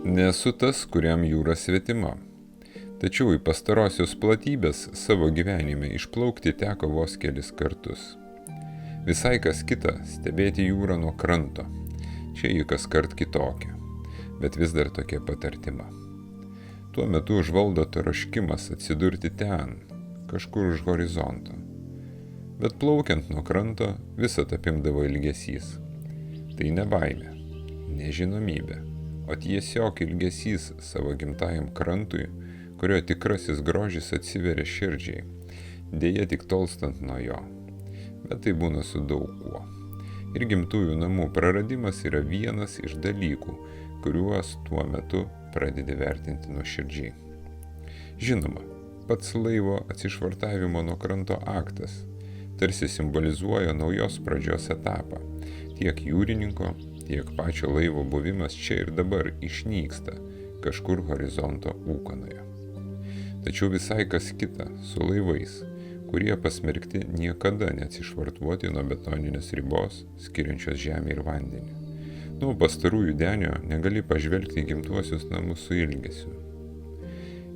Nesu tas, kuriam jūra svetima. Tačiau į pastarosios platybės savo gyvenime išplaukti teko vos kelis kartus. Visai kas kita stebėti jūrą nuo kranto. Čia ji kaskart kitokia, bet vis dar tokia pat artima. Tuo metu užvaldo troškimas atsidurti ten, kažkur už horizonto. Bet plaukiant nuo kranto visat apimdavo ilgesys. Tai ne baimė, nežinomybė, o tiesiog ilgesys savo gimtajam krantui, kurio tikrasis grožis atsiveria širdžiai, dėja tik tolstant nuo jo. Bet tai būna su daug kuo. Ir gimtųjų namų praradimas yra vienas iš dalykų, kuriuos tuo metu pradedi vertinti nuoširdžiai. Žinoma, pats laivo atsišvartavimo nuo kranto aktas tarsi simbolizuoja naujos pradžios etapą. Tiek jūrininko, tiek pačio laivo buvimas čia ir dabar išnyksta kažkur horizonto ūkanoje. Tačiau visai kas kita su laivais, kurie pasmerkti niekada neatsišvartuoti nuo betoninės ribos, skiriančios žemę ir vandenį. Nuo pastarųjų denio negali pažvelgti į gimtuosius namus su ilgesiu.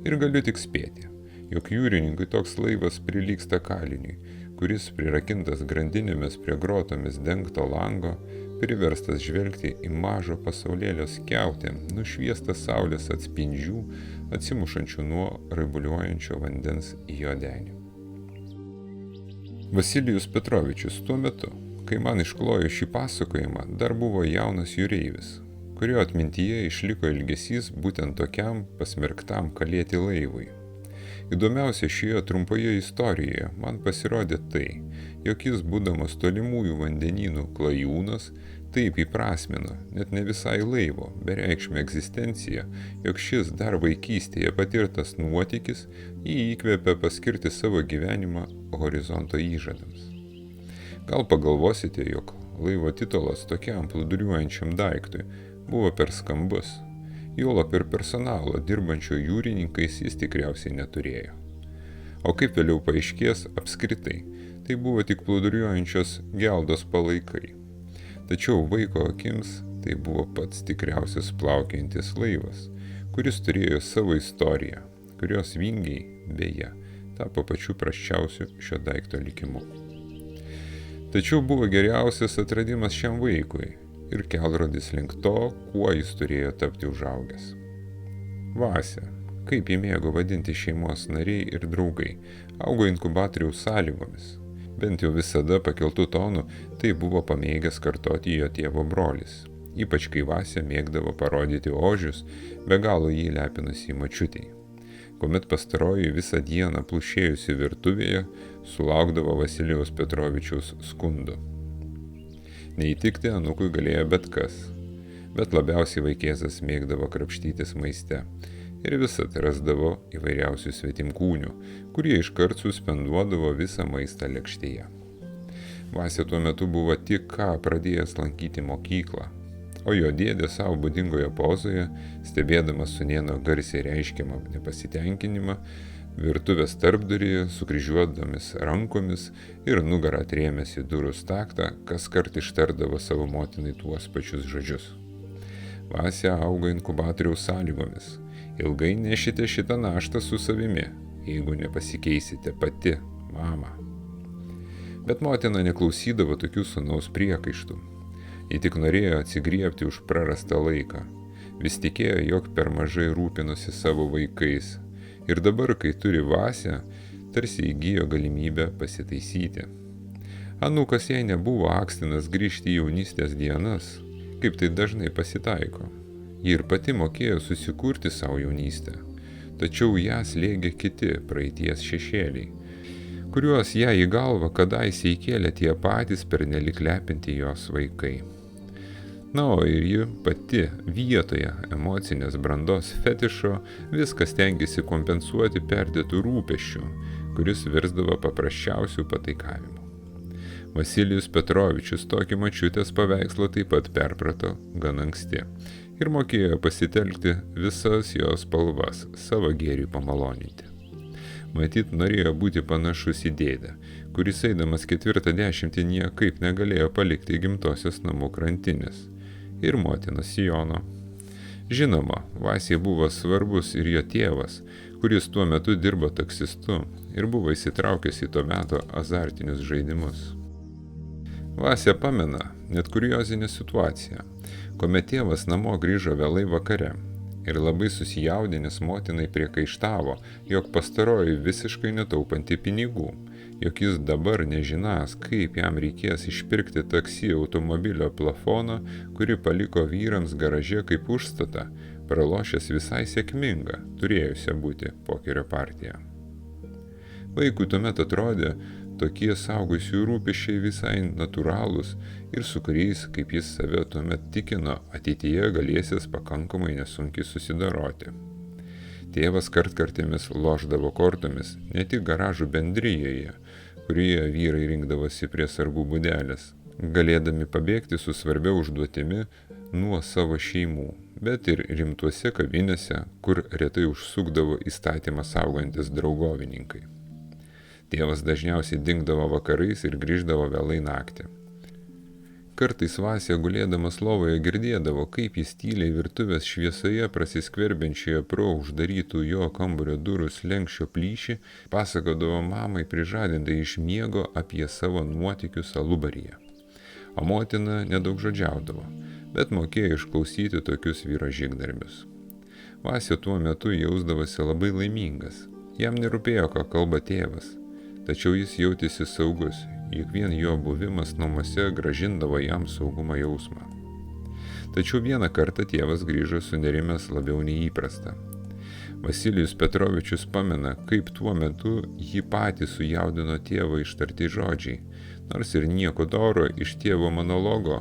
Ir galiu tik spėti, jog jūrininkui toks laivas prilygsta kaliniui, kuris prirakintas grandinėmis prie grotomis dengto lango, priverstas žvelgti į mažo pasaulėlio skiautę, nušviestą saulės atspindžių, atsimušančių nuo raibuliuojančio vandens į jo denį. Vasilijus Petrovičius tuo metu, kai man išklojo šį pasakojimą, dar buvo jaunas jūreivis, kurio atmintyje išliko ilgesys būtent tokiam pasmerktam kalėti laivui. Įdomiausia šioje trumpoje istorijoje man pasirodė tai, jog jis, būdamas tolimųjų vandenynų klajūnas, taip įprasmino, net ne visai laivo, bereikšmę egzistenciją, jog šis dar vaikystėje patirtas nuotykis jį įkvėpė paskirti savo gyvenimą horizonto įžadams. Gal pagalvosite, jog laivo titulas tokiam plūduriuojančiam daiktui buvo per skambus. Juolab ir personalo dirbančio jūrininkais jis tikriausiai neturėjo. O kaip vėliau paaiškės, apskritai, tai buvo tik plūduriuojančios geldos palaikai. Tačiau vaiko akims tai buvo pats tikriausias plaukiantis laivas, kuris turėjo savo istoriją, kurios vingiai, beje, tapo pačiu prasčiausiu šio daikto likimu. Tačiau buvo geriausias atradimas šiam vaikui ir kelrodis link to, kuo jis turėjo tapti užaugęs. Vasia, kaip jį mėgo vadinti šeimos nariai ir draugai, augo inkubatoriaus sąlygomis. Bent jau visada pakeltų tonų tai buvo pamėgęs kartoti jo tėvo brolis. Ypač kai Vasia mėgdavo parodyti ožius, be galo jį lepinusi mačiutei. Kuomet pastaroji visą dieną plušėjusi virtuvėje, sulaukdavo Vasilijaus Petrovičiaus skundų. Neįtikti anūkui galėjo bet kas, bet labiausiai vaikėzas mėgdavo krapštytis maiste ir visad rasdavo įvairiausių svetimkūnių, kurie iškart suspenduodavo visą maistą lėkštėje. Vasia tuo metu buvo tik ką pradėjęs lankyti mokyklą, o jo dėdė savo būdingoje pozoje, stebėdamas sūnėno garsiai reiškiamą nepasitenkinimą, virtuvės tarpduryje sukryžiuodamis rankomis ir nugarą atrėmęs į durų staktą, kaskart ištardavo savo motinai tuos pačius žodžius. Vasia augo inkubatoriaus sąlygomis. Ilgai nešite šitą naštą su savimi, jeigu nepasikeisite pati, mama. Bet motina neklausydavo tokių sūnaus priekaištų. Ji tik norėjo atsigriebti už prarastą laiką. Vis tikėjo, jog per mažai rūpinosi savo vaikais. Ir dabar, kai turi Vasią, tarsi įgijo galimybę pasitaisyti. Anūkas jai nebuvo akstinas grįžti į jaunystės dienas, kaip tai dažnai pasitaiko. Ji ir pati mokėjo susikurti savo jaunystę, tačiau ją slėgė kiti praeities šešėliai, kuriuos ją į galvą kadaise įkėlė tie patys pernelyg lepinti jos vaikai. Na, o ir ji pati vietoje emocinės brandos fetišo viską stengėsi kompensuoti perdėtų rūpesčių, kuris virsdavo paprasčiausių pataikavimų. Vasilijus Petrovičius tokį močiutės paveikslą taip pat perprato gan anksti ir mokėjo pasitelkti visas jos spalvas savo gėriui pamaloninti. Matyt, norėjo būti panašus į dėdę, kuris eidamas 40 niekaip negalėjo palikti gimtosios namų krantinės ir motinos Sijono. Žinoma, Vasiai buvo svarbus ir jo tėvas, kuris tuo metu dirbo taksistu ir buvo įsitraukęs į to meto azartinius žaidimus. Vasia pamena net kuriozinę situaciją, kuomet tėvas namo grįžo vėlai vakare ir labai susijaudinęs motinai priekaištavo, jog pastaroji visiškai netaupanti pinigų, jog jis dabar nežinas, kaip jam reikės išpirkti taksi automobilio plafoną, kurį paliko vyrams garaže kaip užstatą, pralošęs visai sėkmingą, turėjusią būti pokerio partiją. Vaikui tuomet atrodė, tokie saugusių rūpesčiai visai natūralūs ir su kuriais, kaip jis save tuomet tikino, ateityje galėsis pakankamai nesunkiai susidoroti. Tėvas kartkartėmis lošdavo kortomis ne tik garažų bendrijoje, kurioje vyrai rinkdavosi prie sargų būdelės, galėdami pabėgti su svarbia užduotimi nuo savo šeimų, bet ir rimtuose kavinėse, kur retai užsukdavo įstatymą saugantis draugovininkai. Tėvas dažniausiai dingdavo vakarais ir grįždavo vėlai naktį. Kartais Vasia gulėdamas lovoje girdėdavo, kaip jis tyliai virtuvės šviesoje prasiskverbiančioje pro uždarytų jo kambario durų slenksčio plyšį pasakodavo mamai prižadintai iš miego apie savo nuotykius alubaryje. O motina nedaug žodžiaudavo, bet mokėjo išklausyti tokius vyro žygdarbius. Vasia tuo metu jausdavosi labai laimingas. Jam nerūpėjo, ką kalba tėvas. Tačiau jis jautėsi saugus, juk vien jo buvimas namuose gražindavo jam saugumo jausmą. Tačiau vieną kartą tėvas grįžo sunerimęs labiau nei įprasta. Vasilijus Petrovičius pamena, kaip tuo metu jį patį sujaudino tėvo ištarti žodžiai, nors ir nieko doro iš tėvo monologo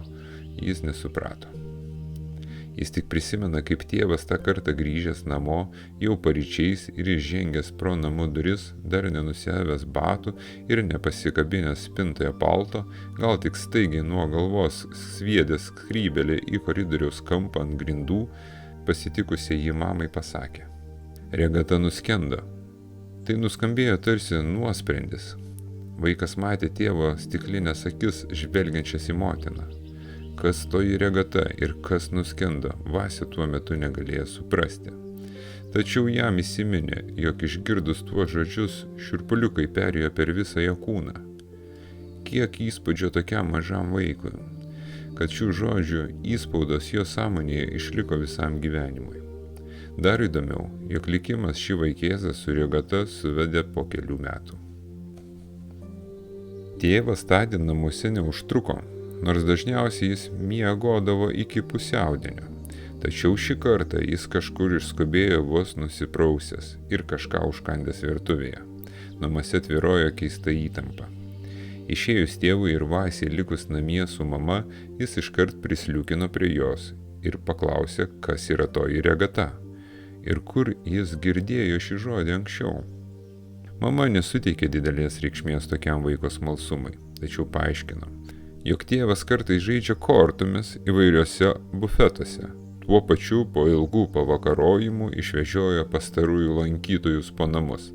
jis nesuprato. Jis tik prisimena, kaip tėvas tą kartą grįžęs namo, jau paryčiais ir įžengęs pro namų duris, dar nenusiavęs batų ir nepasikabinęs spintoje palto, gal tik staigiai nuo galvos sviedęs skrybelį į koridoriaus kampą ant grindų, pasitikusiai jį mamai pasakė: "Regata nuskendo." Tai nuskambėjo tarsi nuosprendis. Vaikas matė tėvo stiklinės akis žvelgiančias į motiną. Kas toji regata ir kas nuskendo, Vasia tuo metu negalėjo suprasti. Tačiau jam įsiminė, jog išgirdus tuos žodžius šiurpuliukai perėjo per visą jo kūną. Kiek įspūdžio tokiam mažam vaikui, kad šių žodžių įspaudos jo sąmonėje išliko visam gyvenimui. Dar įdomiau, jog likimas šį vaikėzą su regata suvedė po kelių metų. Tėvas tądien namuose neužtruko, nors dažniausiai jis miegodavo iki pusiaudienio. Tačiau šį kartą jis kažkur išskubėjo vos nusiprausęs ir kažką užkandęs virtuvėje. Namuose tvyrojo keista įtampa. Išėjus tėvui ir Vasiai likus namie su mama, jis iškart prisliūkino prie jos ir paklausė, kas yra toji regata ir kur jis girdėjo šį žodį anksčiau. Mama nesuteikė didelės reikšmės tokiam vaiko smalsumui, tačiau paaiškino, jog tėvas kartais žaidžia kortomis įvairiuose bufetuose. Tuo pačiu po ilgų pavakarojimų išvežiojo pastarųjų lankytojus po namus.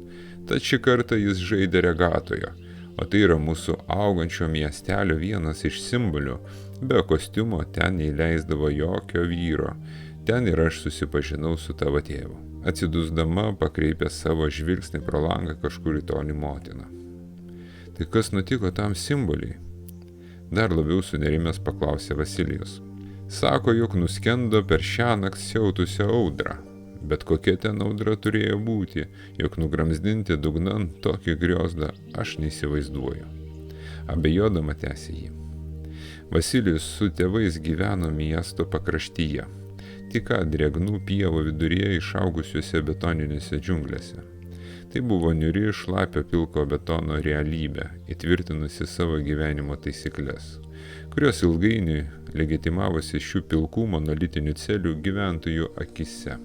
Tad šį kartą jis žaidė regatoje, o tai yra mūsų augančio miestelio vienas iš simbolių. Be kostiumo ten neįleisdavo jokio vyro. Ten ir aš susipažinau su tavo tėvu. Atsidusdama pakreipė savo žvilgsnį pro langą kažkur į tolį motiną. Tai kas nutiko tam simboliui? Dar labiau sunerimęs paklausė Vasilijus. Sako, jog nuskendo per šiąnakt siautusią audrą. Bet kokia ten audra turėjo būti, jog nugramzdinti dugnan tokį griozdą aš neįsivaizduoju. Abejodama tęsė jį. Vasilijus su tėvais gyveno miesto pakraštyje, tik drėgnų pievų viduryje išaugusiuose betoninėse džiunglėse. Tai buvo niūri šlapio pilko betono realybė, įtvirtinusi savo gyvenimo taisyklės, kurios ilgainiui legitimavosi šių pilkų monolitinių celių gyventojų akise.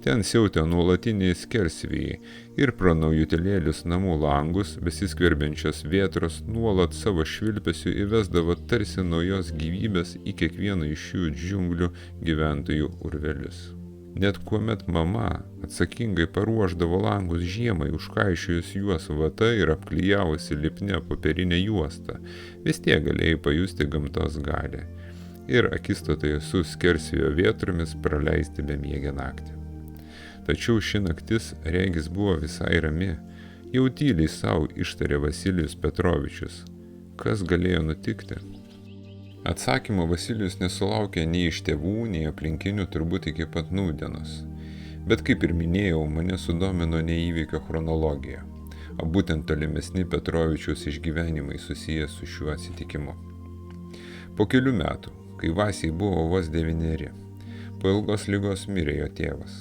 Ten siautė nuolatiniai skersvėjai ir pro naujutėlėlius namų langus besiskverbiančios vėtros nuolat savo švilpesiu įvesdavo tarsi naujos gyvybės į kiekvieną iš šių džiunglių gyventojų urvelius. Net kuomet mama atsakingai paruošdavo langus žiemai, užkaišiojus juos vata ir apklijavusi lipnia popierinę juostą, vis tiek galėjai pajusti gamtos galią. ir akistatoje su skersvėjo vėtromis praleisti bemiegę naktį. Tačiau ši naktis regis buvo visai rami, jau tyliai savo ištarė Vasilijus Petrovičius. Kas galėjo nutikti? Atsakymo Vasilijus nesulaukė nei iš tėvų, nei aplinkinių turbūt iki pat nūdienos. Bet kaip ir minėjau, mane sudomino ne įvykio chronologija, o būtent tolimesni Petrovičiaus išgyvenimai susiję su šiuo atsitikimu. Po kelių metų, kai Vasiai buvo vos 9, po ilgos ligos mirė jo tėvas.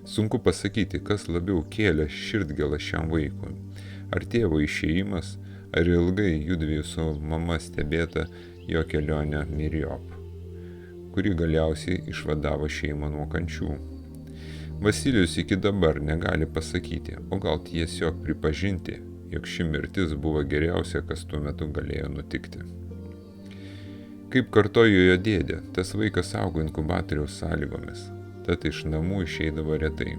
Sunku pasakyti, kas labiau kėlė širdgėlą šiam vaikui. Ar tėvo išėjimas, ar ilgai judviejų su mama stebėta jo kelionė myriop, kuri galiausiai išvadavo šeimą nuo kančių. Vasilijus iki dabar negali pasakyti, o gal tiesiog pripažinti, jog ši mirtis buvo geriausia, kas tuo metu galėjo nutikti. Kaip kartojo jo dėdė, tas vaikas augo inkubatoriaus sąlygomis, tad iš namų išeidavo retai.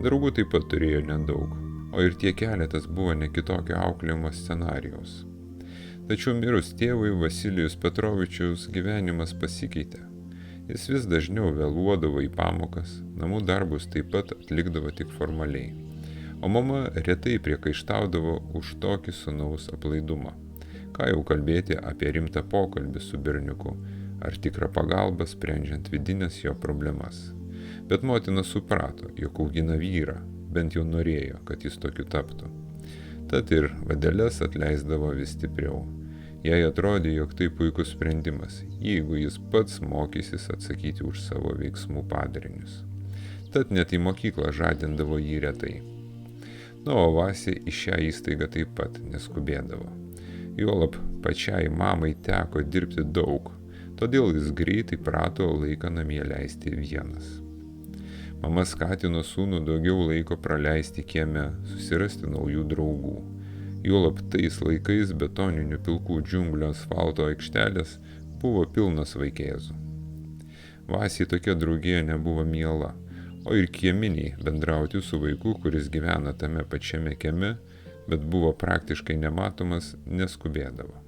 Draugų taip pat turėjo nedaug, o ir tie keletas buvo ne kitokio auklėjimo scenarijaus. Tačiau mirus tėvui Vasilijus Petrovičiaus gyvenimas pasikeitė. Jis vis dažniau vėluodavo į pamokas, namų darbus taip pat atlikdavo tik formaliai, o mama retai priekaištaudavo už tokį sūnaus aplaidumą. Ką jau kalbėti apie rimtą pokalbį su berniuku, ar tikrą pagalbą sprendžiant vidinės jo problemas. Bet motina suprato, jog augina vyrą, bent jau norėjo, kad jis tokiu taptų. Tad ir vadeles atleisdavo vis stipriau. Jai atrodė, jog tai puikus sprendimas, jeigu jis pats mokysis atsakyti už savo veiksmų padarinius. Tad net į mokyklą žadindavo jį retai. O Vasė į šią įstaigą taip pat neskubėdavo. Juolab pačiai mamai teko dirbti daug, todėl jis greitai prato laiką namie leisti vienas. Mama skatino sūnų daugiau laiko praleisti kieme, susirasti naujų draugų. Juolab tais laikais betoninių pilkų džiunglių asfalto aikštelės buvo pilnas vaikėzų. Vasiai tokia draugija nebuvo miela, o ir kieminiai bendrauti su vaiku, kuris gyvena tame pačiame kieme, bet buvo praktiškai nematomas, neskubėdavo.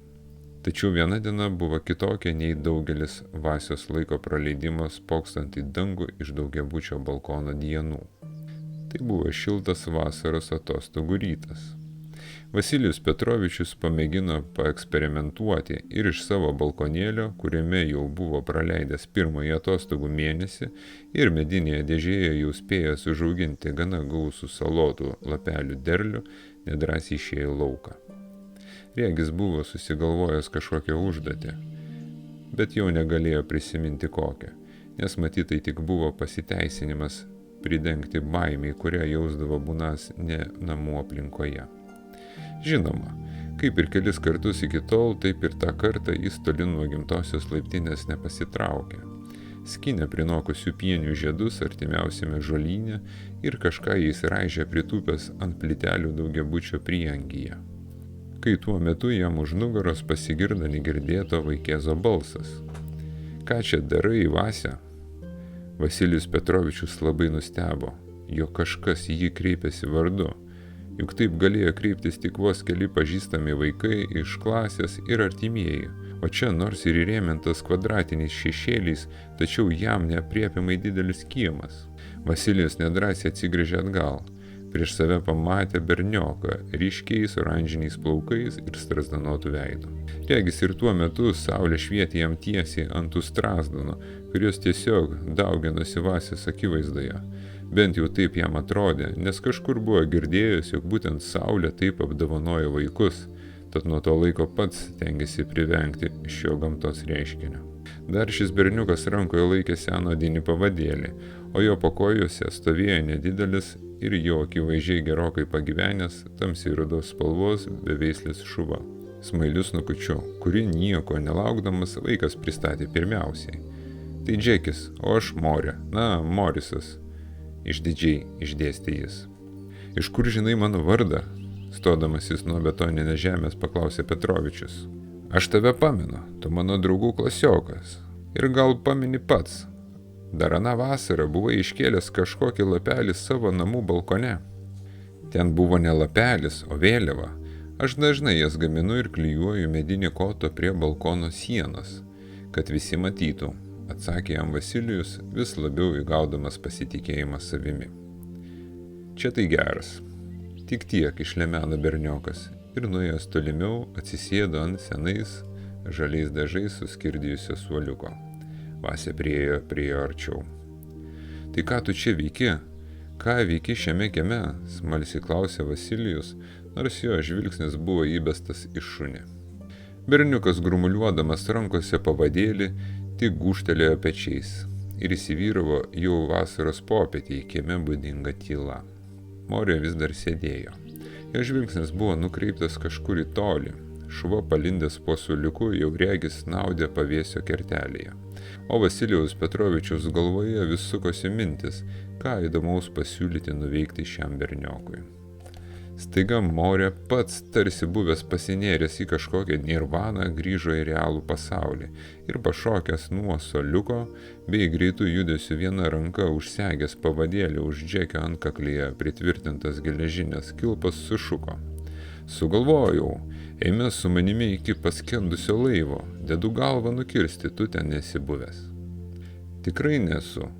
Tačiau viena diena buvo kitokia nei daugelis Vasios laiko praleidimo spokstant į dangų iš daugiabučio balkono dienų. Tai buvo šiltas vasaros atostogų rytas. Vasilijus Petrovičius pamėgino paeksperimentuoti ir iš savo balkonėlio, kuriame jau buvo praleidęs pirmąjį atostogų mėnesį ir medinėje dėžėje jau spėjęs užauginti gana gausų salotų lapelių derlių, nedrąsiai išėjo į lauką. Regis buvo susigalvojęs kažkokią užduotį, bet jau negalėjo prisiminti kokią, nes matyt tai tik buvo pasiteisinimas pridengti baimei, kurią jausdavo būnąs ne namų aplinkoje. Žinoma, kaip ir kelis kartus iki tol, taip ir tą kartą jis toli nuo gimtosios laiptinės nepasitraukė. Skynė prinokusių pienių žiedus artimiausiame žolyne ir kažką jis raižė pritūpęs ant plytelių daugiabučio prieangyje. Kai tuo metu jam už nugaros pasigirdo negirdėto vaikėzo balsas. Ką čia darai, Vasia? Vasilijus Petrovičius labai nustebo, jog kažkas į jį kreipėsi vardu. Juk taip galėjo kreiptis tik vos keli pažįstami vaikai iš klasės ir artimieji, o čia nors ir įrėmintas kvadratiniais šešėliais, tačiau jam neaprėpiamai didelis kiemas. Vasilijus nedrąsiai atsigręžė atgal. Prieš save pamatė bernioką, ryškiais oranžiniais plaukais ir strazdanotų veidu. Regis ir tuo metu saulė švietė jam tiesiai ant tų strazdano, kurios tiesiog dauginosi Vasės akivaizdoje. Bent jau taip jam atrodė, nes kažkur buvo girdėjęs, jog būtent saulė taip apdovanojo vaikus, tad nuo to laiko pats stengėsi privengti šio gamtos reiškinio. Dar šis berniukas rankoje laikė seną odinį pavadėlį, o jo pakojose stovėjo nedidelis ir jo akivaizdžiai gerokai pagyvenęs, tamsiai rudos spalvos beveislis šuva. Smailiu snukučiu, kurį nieko nelaukdamas vaikas pristatė pirmiausiai. Tai Džekis, o aš Morė, Morisas. Išdidžiai išdėstė jis. Iš kur žinai mano vardą? Stodamasis nuo betoninės žemės paklausė Petrovičius. Aš tave pamenu, tu mano draugų klasiokas. Ir gal pameni pats. Dar aną vasarą buvai iškėlęs kažkokį lapelį savo namų balkone. Ten buvo ne lapelis, o vėliava. Aš dažnai jas gaminu ir klijuoju medinį kotą prie balkono sienos. Kad visi matytų, atsakė jam Vasilijus, vis labiau įgaudamas pasitikėjimą savimi. Čia tai geras. Tik tiek išlemeno berniokas ir nuėjęs tolimiau atsisėdo ant senais žaliais dažais suskirdijusio suoliuko. Vasė priejo arčiau. Tai ką tu čia veiki? Ką veiki šiame kieme? Smalsiai klausė Vasilijus, nors jo žvilgsnis buvo įbestas į šunį. Berniukas grumuliuodamas rankose pavadėlį tik gūžtelėjo pečiais ir įsivyravo jau vasaros popietį į kieme būdinga tyla. Morė vis dar sėdėjo. Jo žvilgsnis buvo nukreiptas kažkur į tolį. Šuo palindęs po suoliuku jau regis snaudė pavėsio kertelėje. O Vasilijaus Petrovičiaus galvoje vis sukosi mintis, ką įdomaus pasiūlyti nuveikti šiam berniokui. Staiga Morė pats, tarsi buvęs pasinėręs į kažkokią nirvaną, grįžo į realų pasaulį ir pašokęs nuo suoliuko bei greitų judesių viena ranka užsegęs pavadėlį už Džekio antkaklyje pritvirtintas geležinės kilpas sušuko. Sugalvojau, eime su manimi iki paskendusio laivo, dedu galvą nukirsti, tu ten nesi buvęs. Tikrai nesu,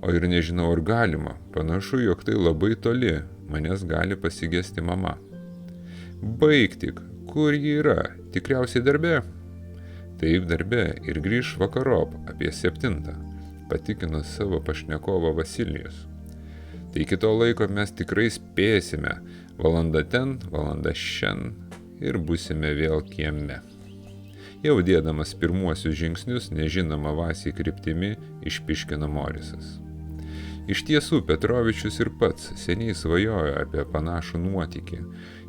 o ir nežinau ar galima, panašu, jog tai labai toli, manęs gali pasigesti mama. Baik tik, kur ji yra, tikriausiai darbe? Taip, darbe ir grįš vakarop apie 7, patikino savo pašnekovą Vasilijus. Tai iki to laiko mes tikrai spėsime, valanda ten, valanda šen ir būsime vėl kieme. Jau dėdamas pirmuosius žingsnius nežinoma Vasiai kryptimi išpiškino Morisas. Iš tiesų Petrovičius ir pats seniai svajojo apie panašų nuotykį.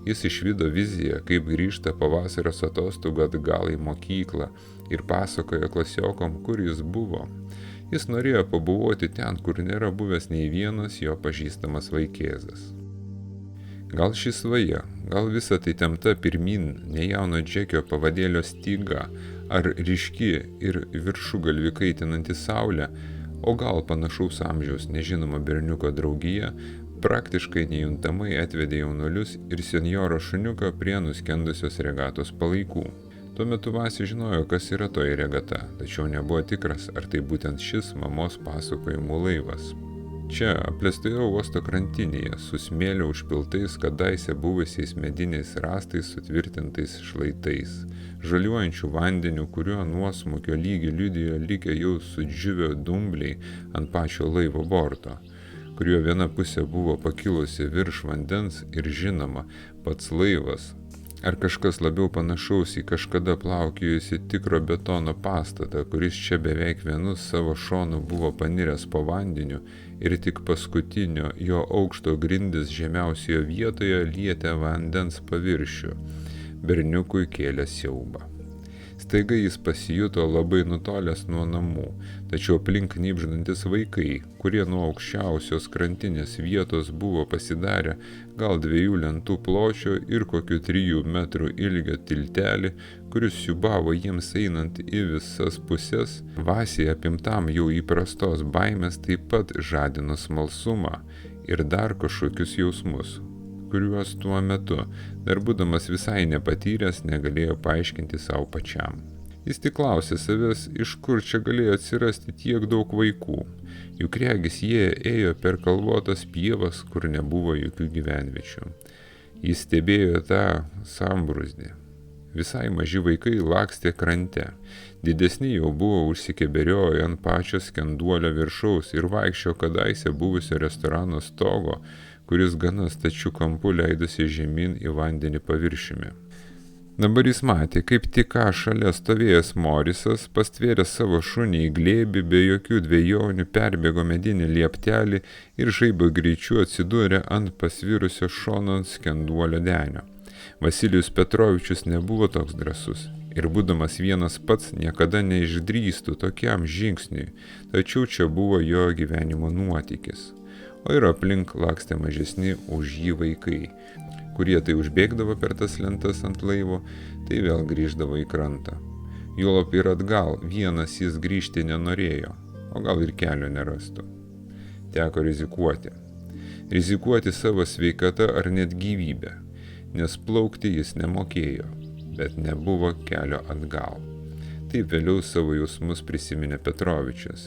Jis išvydo viziją, kaip grįžta pavasaros atostogų atgal į mokyklą ir pasakojo klasiokom, kur jis buvo. Jis norėjo pabuvoti ten, kur nėra buvęs nei vienas jo pažįstamas vaikėzas. Gal ši svaja, gal visa tai tempta pirmin nejauno Džekio pavadėlio styga, ar ryški ir viršugalvį kaitinanti saulė, o gal panašaus amžiaus nežinoma berniuko draugija praktiškai nejuntamai atvedė jaunuolius ir senjoro šuniuką prie nuskendusios regatos palaikų. Tuo metu Vasė žinojo, kas yra toji regata, tačiau nebuvo tikras, ar tai būtent šis mamos pasakojimų laivas. Čia, apleistoje uosto krantinėje, su smėlio užpiltais kadaise buvusiais mediniais rąstais sutvirtintais šlaitais, žaliuojančių vandenių, kuriuo nuosmukio lygį liudijo likę jau sudžiūvę dumbliai ant pačio laivo borto, kurio viena pusė buvo pakilusi virš vandens ir žinoma, pats laivas, ar kažkas labiau panašaus į kažkada plaukėjusi tikro betono pastatą, kuris čia beveik vienu savo šonu buvo paniręs po vandeniu ir tik paskutinio jo aukšto grindis žemiausioje vietoje lietė vandens paviršių. Berniukui kėlė siaubą. Staiga jis pasijuto labai nutolęs nuo namų, tačiau aplink knibždantis vaikai, kurie nuo aukščiausios krantinės vietos buvo pasidarę gal 2 lentų pločio ir kokių 3 metrų ilgio tiltelį, kuris siūbavo jiems einant į visas pusės, Vasiai apimtam jau įprastos baimės taip pat žadino smalsumą ir dar kažkokius jausmus, kuriuos tuo metu, dar būdamas visai nepatyręs, negalėjo paaiškinti savo pačiam. Jis tik klausė savęs, iš kur čia galėjo atsirasti tiek daug vaikų, juk regis jie ėjo per kalvotas pievas, kur nebuvo jokių gyvenviečių. Jis stebėjo tą sambrūzdį. Visai maži vaikai lakstė krante, didesni jau buvo užsikeberioję ant pačio skenduolio viršaus ir vaikščiojo kadaise buvusio restorano stogo, kuris gana stačiu kampu leidosi žemyn į vandenį paviršiumi. Dabar jis matė, kaip tik ką šalia stovėjęs Morisas, pastvėręs savo šunį į glėbį, be jokių dvejonių perbėgo medinį lieptelį ir žaibo greičiu atsidūrė ant pasvirusio šono skenduolio denio. Vasilijus Petrovičius nebuvo toks drąsus ir būdamas vienas pats niekada neišdrįstų tokiam žingsniui, tačiau čia buvo jo gyvenimo nuotykis. O ir aplink lakstė mažesni už jį vaikai, kurie tai užbėgdavo per tas lentas ant laivo, tai vėl grįždavo į krantą. Juolab ir atgal, vienas jis grįžti nenorėjo, o gal ir kelio nerastų. Teko rizikuoti. Rizikuoti savo sveikatą ar net gyvybę, nes plaukti jis nemokėjo, bet nebuvo kelio atgal. Taip vėliau savo jausmus prisiminė Petrovičius.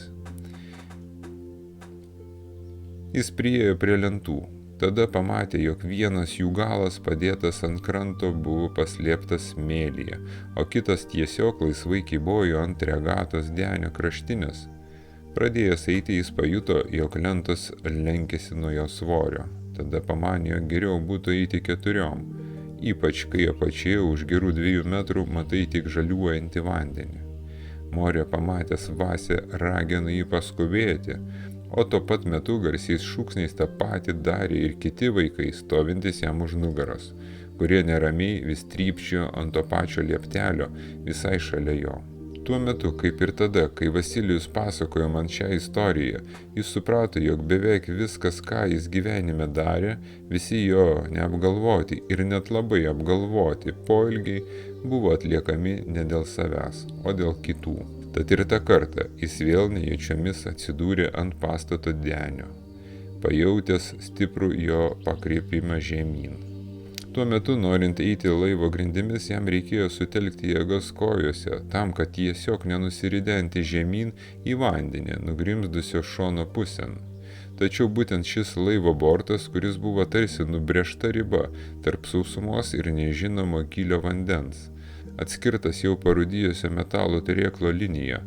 Jis priėjo prie lentų. Tada pamatė, jog vienas jų galas padėtas ant kranto buvo paslėptas smėlyje, o kitas tiesiog laisvai kybojo ant regatos denio kraštinės. Pradėjęs eiti, jis pajuto, jog lentos lenkėsi nuo jo svorio. Tada pamanė, jog geriau būtų eiti 4, ypač kai apačioje už gerų 2 metrų matai tik žaliuojantį vandenį. Morė pamatęs Vasę ragino jį paskubėti, o tuo pat metu garsiais šūksniais tą patį darė ir kiti vaikai, stovintys jam už nugaros, kurie neramiai vis trypčiojo ant to pačio lieptelio visai šalia jo. Tuo metu, kaip ir tada, kai Vasilijus pasakojo man šią istoriją, jis suprato, jog beveik viskas, ką jis gyvenime darė, visi jo neapgalvoti ir net labai apgalvoti poelgiai buvo atliekami ne dėl savęs, o dėl kitų. Tad ir tą kartą jis vėl nejučiomis atsidūrė ant pastato denio, pajautęs stiprų jo pakreipimą žemyn. Tuo metu, norint eiti laivo grindimis, jam reikėjo sutelkti jėgas kojose, tam, kad tiesiog nenusiridenti žemyn į vandenį, nugrimzdusio šono pusėn. Tačiau būtent šis laivo bortas, kuris buvo tarsi nubrėžta riba tarp sausumos ir nežinomo gylio vandens, atskirtas jau parūdijusio metalo turėklo linija,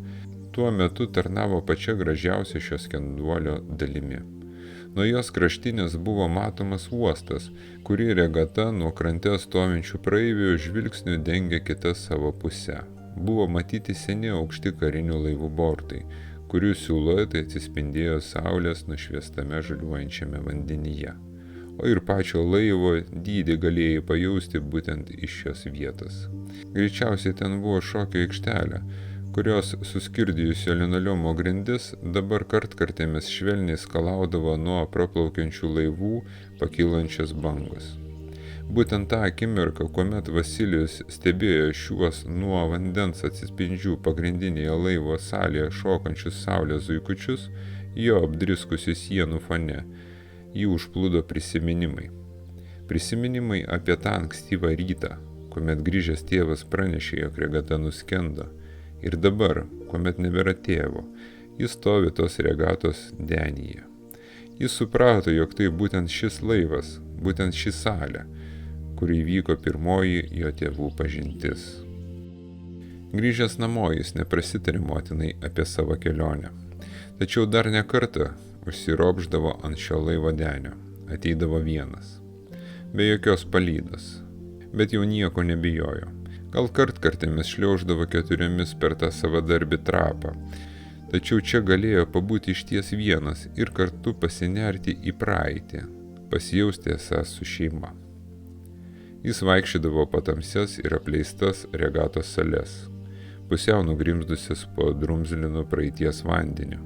tuo metu tarnavo pačia gražiausia šio skenduolio dalimi. Nuo jos kraštinės buvo matomas uostas, kurį regata nuo krante stovinčių praeivių žvilgsnių dengė kitą savo pusę. Buvo matyti seni aukšti karinių laivų bortai, kurių siluetai atsispindėjo saulės nušviestame žaliuojančiame vandenyje. O ir pačio laivo dydį galėjai pajausti būtent iš šios vietos. Greičiausiai ten buvo šokio aikštelė, kurios suskirdijusio linoleumo grindis dabar kartkartėmis švelniai skalaudavo nuo praplaukiančių laivų pakylančias bangos. Būtent tą akimirką, kuomet Vasilijus stebėjo šiuos nuo vandens atsispindžių pagrindinėje laivo salėje šokančius saulės zuikučius, jo apdriskusių sienų fone, jį užplūdo prisiminimai. Prisiminimai apie tą ankstyvą rytą, kuomet grįžęs tėvas pranešė, jog regata nuskendo. Ir dabar, kuomet nebėra tėvo, jis stovi tos regatos denyje. Jis suprato, jog tai būtent šis laivas, būtent ši salė, kur įvyko pirmoji jo tėvų pažintis. Grįžęs namo jis neprasitarė motinai apie savo kelionę. Tačiau dar ne kartą užsiropždavo ant šio laivo denio, ateidavo vienas, be jokios palydos, bet jau nieko nebijojo. Gal kartkartėmis šliauždavo 4 per tą savadarbį trapą, tačiau čia galėjo pabūti išties vienas ir kartu pasinerti į praeitį, pasijausti esąs su šeima. Jis vaikščiodavo po tamsias ir apleistas regatos sales, pusiau nugrimzdusias po drumzlinu praeities vandeniu,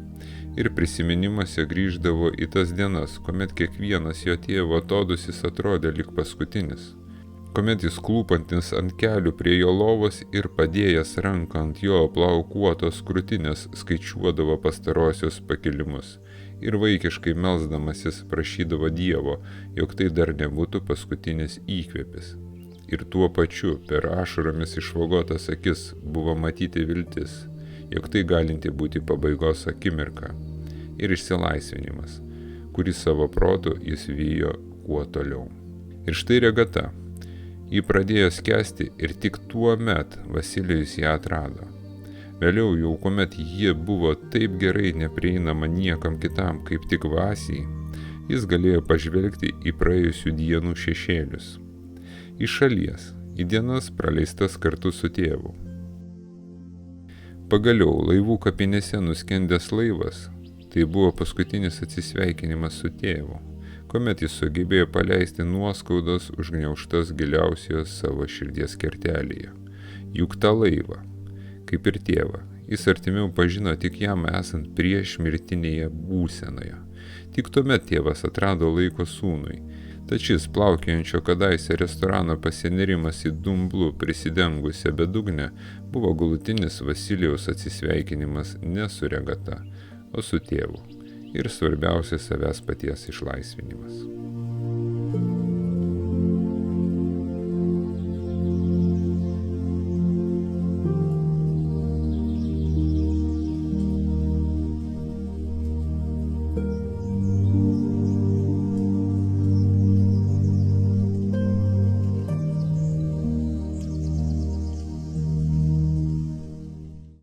ir prisiminimuose grįždavo į tas dienas, kuomet kiekvienas jo tėvo atodūsis atrodė lyg paskutinis, kuomet jis klūpantis ant kelių prie jo lovos ir padėjęs ranką ant jo plaukuotos krūtinės skaičiuodavo pastarosios pakilimus ir vaikiškai melsdamasis prašydavo Dievo, jog tai dar nebūtų paskutinis įkvėpis. Ir tuo pačiu per ašaromis išvagotas akis buvo matyti viltis, jog tai galinti būti pabaigos akimirka ir išsilaisvinimas, kurį savo protu jis vijo kuo toliau. Ir štai regata. Ji pradėjo skęsti ir tik tuo met Vasilijus ją atrado. Vėliau jau, kuomet ji buvo taip gerai neprieinama niekam kitam kaip tik Vasijai, jis galėjo pažvelgti į praėjusių dienų šešėlius. Iš šalies, į dienas praleistas kartu su tėvu. Pagaliau laivų kapinėse nuskendęs laivas, tai buvo paskutinis atsisveikinimas su tėvu, kuomet jis sugebėjo paleisti nuoskaudas užgniaužtas giliausioje savo širdies kertelėje. Juk tą laivą, kaip ir tėvą, jis artimiau pažino tik jam esant prieš mirtinėje būsenoje. Tik tuomet tėvas atrado laiko sūnui, tačiau šis plaukiojančio kadaise restorano pasinerimas į dumblų prisidengusią bedugnę buvo galutinis Vasilijaus atsisveikinimas ne su regata, o su tėvu. Ir svarbiausia savęs paties išlaisvinimas.